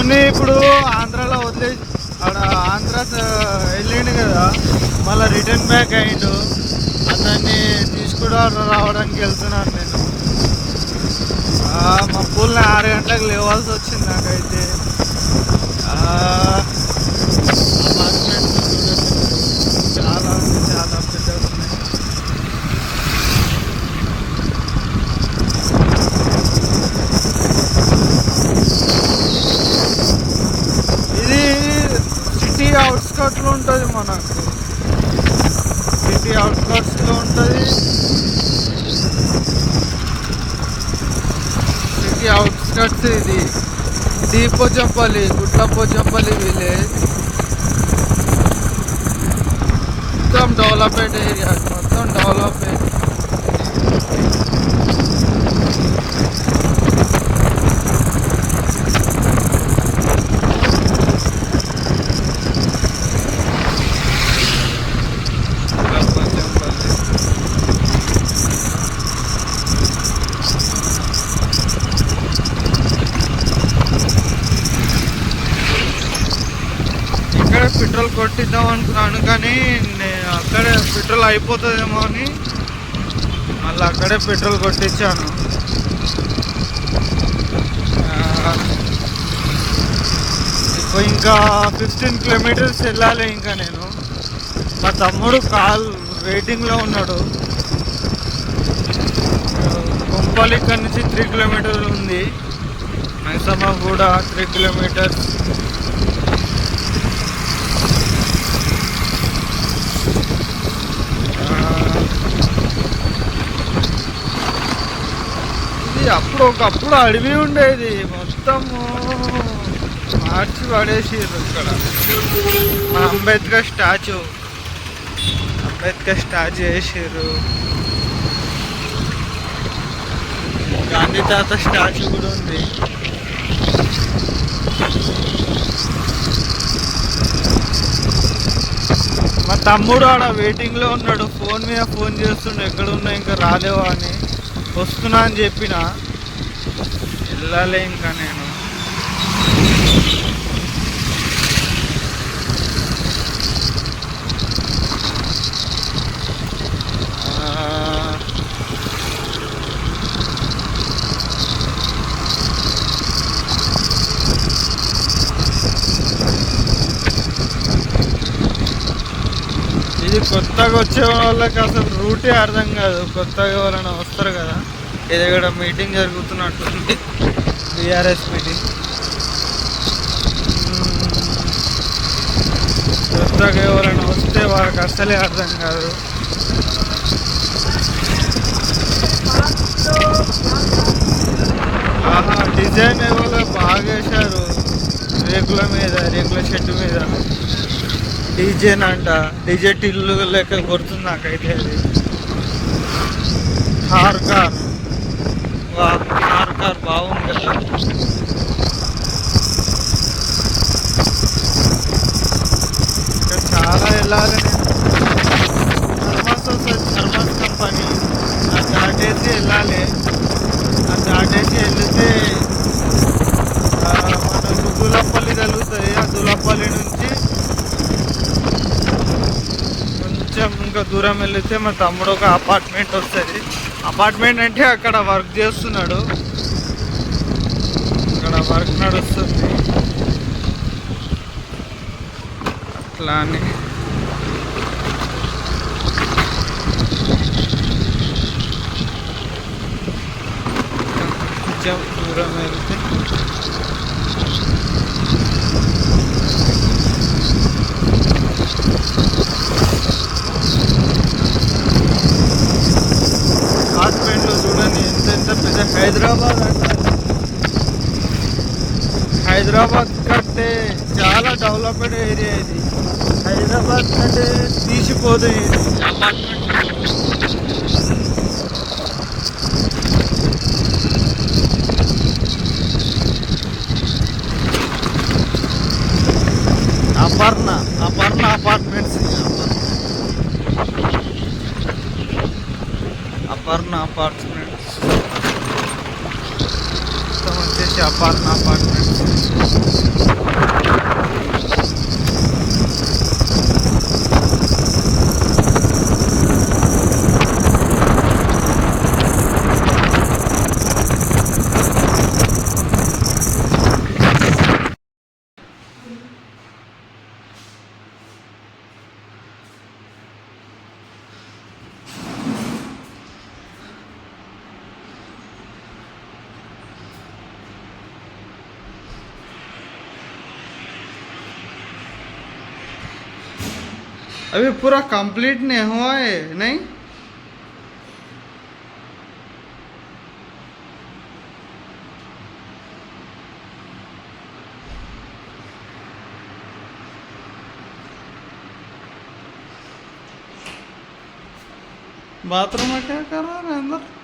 ఫోన్ని ఇప్పుడు ఆంధ్రాలో వదిలేసి ఆడ ఆంధ్ర వెళ్ళిండు కదా, మళ్ళీ రిటర్న్ బ్యాక్ అయ్యిండు. అతన్ని తీసుకుని రావడానికి వెళ్తున్నాను నేను. మా పూల్ని 6 గంటలకు లేవాల్సి వచ్చింది నాకైతే. అపార్ట్మెంట్స్ చాలా ఉంది, చాలా పెద్దగా ఉన్నాయి. ఇది సిటీ అవుట్స్కట్స్లో ఉంటుంది, మనకు సిటీ అవుట్స్కట్స్లో ఉంటుంది. సిటీ అవుట్స్కట్స్ ఇది పోచంపల్లి, పోచంపల్లి విలేజ్. మొత్తం డెవలప్మెంట్ ఏరియా, మొత్తం డెవలప్మెంట్. పెట్రోల్ కొట్టిద్దాం అనుకున్నాను, కానీ అక్కడే పెట్రోల్ అయిపోతుందేమో అని మళ్ళీ అక్కడే పెట్రోల్ కొట్టించాను. ఇప్పుడు ఇంకా 15 కిలోమీటర్స్ వెళ్ళాలి. ఇంకా నేను, మా తమ్ముడు వెయిటింగ్లో ఉన్నాడు. కొంపల్లి ఇక్కడ నుంచి 3 కిలోమీటర్లు ఉంది, మైసమ్మ కూడా 3 కిలోమీటర్స్. ఒకప్పుడు అడవి ఉండేది, మొత్తము మార్చి పడేసిర్రు. ఇక్కడ మా అంబేద్కర్ స్టాచ్యూ వేసిర్రు. గాంధీ తాత స్టాచ్యూ కూడా ఉంది. మా తమ్ముడు ఆడ వెయిటింగ్లో ఉన్నాడు, ఫోన్ మీద ఫోన్ చేస్తుండే, ఎక్కడున్నా ఇంకా రాలేవా అని. వస్తున్నా అని చెప్పిన, వెళ్ళాలి ఇంకా నేను. ఇది కొత్తగా వచ్చే వాళ్ళకి అసలు రూటే అర్థం కాదు. కొత్తగా ఎవరైనా వస్తారు కదా, ఇది ఇక్కడ మీటింగ్ జరుగుతున్నట్టుంది, బీఆర్ఎస్ మీటింగ్. కొత్తగా ఎవరైనా వస్తే వాళ్ళకి అస్సలే అర్థం కాదు. డిజైన్ ఎవరో బాగా వేశారు, రేకుల షెడ్ మీద డీజేన్ అంట. డీజే టిల్లు లెక్క కొడుతుంది నాకైతే అది. థార్ కార్ బాగుంది కదా. ఇక్కడ చాలా వెళ్ళాలి నేను. థర్మాస్ కంపెనీ దాటేసి వెళ్ళాలి. దాటేసి వెళ్తే మనకు దూలపల్లి కలుగుతుంది. ఆ దూలపల్లి నుంచి కొంచెం ఇంకా దూరం వెళ్తే మా తమ్ముడు ఒక అపార్ట్మెంట్ వస్తుంది. అపార్ట్మెంట్ అంటే అక్కడ వర్క్ చేస్తున్నాడు, అక్కడ వర్క్ నడుస్తుంది. అట్లా అని కొంచెం దూరం వెళ్తే అపార్ట్మెంట్లో చూడండి ఎంత పెద్ద. హైదరాబాద్ కంటే చాలా డెవలప్డ్ ఏరియా ఇది. హైదరాబాద్ కంటే తీసిపోదు ఇది అపర్ణ అపార్ట్మెంట్స్. అపర్ణ అపార్ట్మెంట్స్ మొత్తం వచ్చేసి అపార్ట్మెంట్స్. अभी पूरा कंप्लीट नहीं हुआ है नहीं. बाथरूम में क्या कर रहा है अंदर.